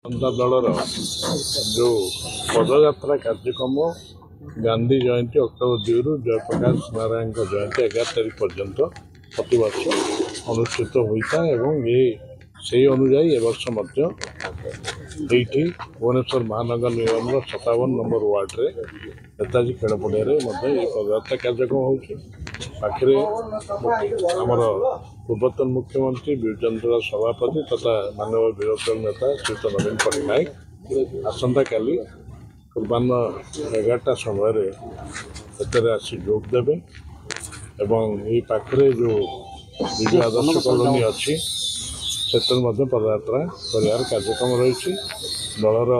जनता दलर जो पदयात्रा कार्यक्रम गांधी जयंती अक्टोबर 2 रु जयप्रकाश नारायण जयंती 11 तारीख पर्यंत प्रति वर्ष अनुष्ठित होता है। ये से अनुजाई वर्ष भुवनेश्वर महानगर निगम 57 नंबर वार्ड रे नेताजी खेल पड़िया पदयात्रा कार्यक्रम होखे आमर पूर्वतन मुख्यमंत्री विजयेंद्र सभापति तथा मानव विरोधी नेता श्रीयुत नवीन पट्टनायक आसंता काली पूर्वाह्न 11टा समय आसी जोग देवे एवं ये पाखे जो विजय आदर्श कॉलोनी अच्छी से पदयात्रा कर कार्यक्रम रही दलर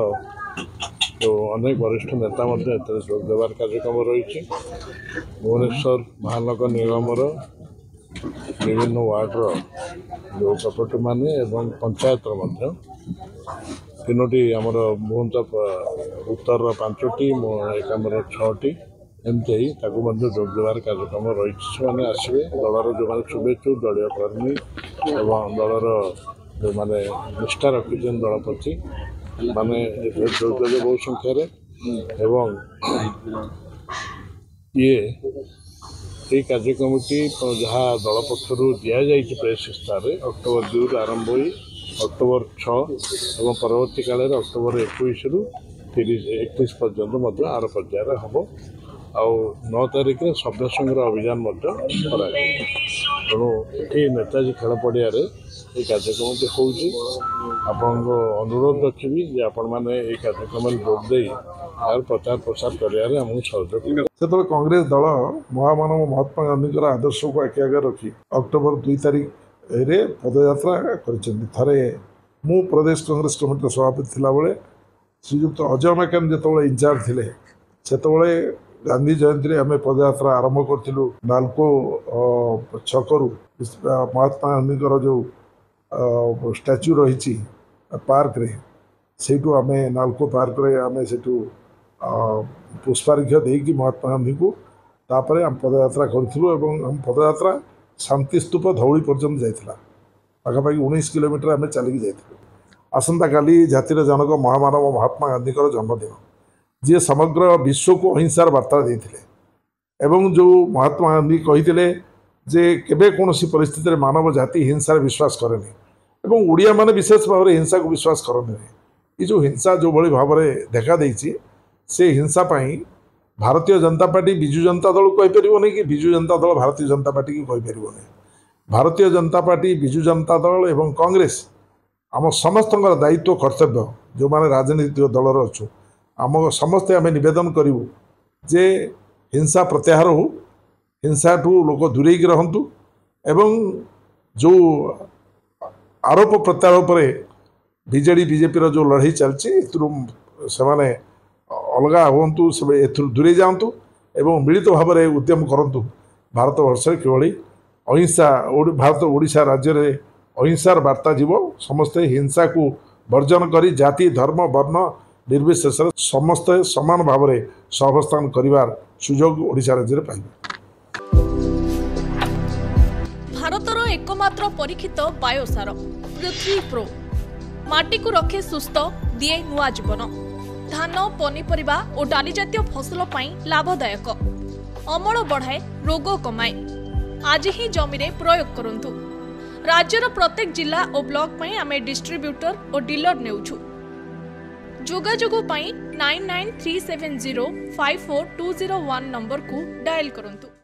जो अनेक वरिष्ठ नेता जोग देवार कार्यक्रम रही भुवनेश्वर महानगर निगम विभिन्न वार्डर जो प्रॉपर्टी माने एवं पंचायत तीनोटी आमर भुवनेश्वर उत्तर 5टी एकामर 6टी एमती जोग देवार कार्यक्रम रही से आसवे दलर जो मैंने शुभेच्छु दलीय कर्मी एवं दलर जो मैंने निष्ठा रखी दल प्रति माने जोग देवे बहु संख्यार एवं ये कार्यक्रमटी जहाँ दल पक्षर दि प्रेस इस्तार अक्टोबर 2 आरंभ हो अक्टोबर 6 और परवर्ती काल अक्टोबर 21 रु 31 पर्यंत आर पर्यायर हम आ 9 तारिख में सभ्य संग्रह अभियान तेणु ये नेताजी खेल पड़िया ये कार्यक्रमटी होपण अनुरोध रखी आपण मैंने ये कार्यक्रम जोग दे यार प्रचार प्रसार करें सहयोग से कांग्रेस दल महामानव महात्मा गांधी आदर्श को आखि आगे रखी अक्टोबर 2 तारिख रे पदयात्रा करे मु प्रदेश कांग्रेस कमिटी सभापति थिला बेले श्रीयुक्त अजय मैकेन जो इंचार्ज थे से गांधी जयंती आम पदयात्रा आरंभ करूँ नालको छकरू महात्मा गांधी जो स्टैच्यू रही पार्क रे सेठू आम नालको पार्क रे आम सेठू पुष्पार्घ्य देकी महात्मा गांधी को तापर आम पदयात्रा करूँ आम पदयात्रा शांति स्तूप धौली पर्यंत जाइला पाखापाखि 19 किलोमीटर आम चलिकी जाइलु। आसंता काली जातिर जनक महामानव महात्मा गांधी जन्मदिन जी समग्र विश्व को अहिंसार वार्ता देते एवं जो महात्मा गांधी कही जे केबे कौन परिस्थिति में मानव जाति हिंसार विश्वास करेनि एवं ओडिया माने विशेष भाव में हिंसा को विश्वास करते ये जो हिंसा जो भली भाव में देखा देछि से हिंसा पाई भारतीय जनता पार्टी विजु जनता दल को कहीपर कि विजु जनता दल भारतीय जनता पार्टी की कहीपर भारतीय जनता पार्टी विजु जनता दल एवं कांग्रेस आम समस्त दायित्व कर्तव्य जो माने राजनीतिक दलर अच्छु आम समस्ते आम नवेदन करूँ जे हिंसा प्रत्याहार हो हिंसा ठू लोक दूरे रहतु एवं जो आरोप प्रत्यारोप बीजेडी बीजेपी जो लड़ाई चलती से अलग हूँ से दूरे जातु एवं मिलित भाव में उद्यम करूँ भारत वर्ष किभली अहिंसा भारत ओडिशा राज्य में अहिंसार वार्ता जीव समस्ते हिंसा को वर्जन करी जाति धर्म वर्ण निर्विशेष समस्ते समान भाव में सहवस्थान करिवार सुजोग ओडिशा राज्य में पाइबे। भारतर एकमात्र परीक्षित बायोसार पृथ्वी प्रो माटी को रखे सुस्थ दिए नुआ जीवन धान पनीपरिबा और डाली जातीय फसल पाई लाभदायक अमल बढ़ाए रोग कमाए आज ही जमी रे प्रयोग करंतु। राज्यर प्रत्येक जिला और ब्लॉक पाई आमे डिस्ट्रीब्यूटर और डीलर नेउछु जोगाजोग पाई 9937054201 नंबर को डायल करंतु।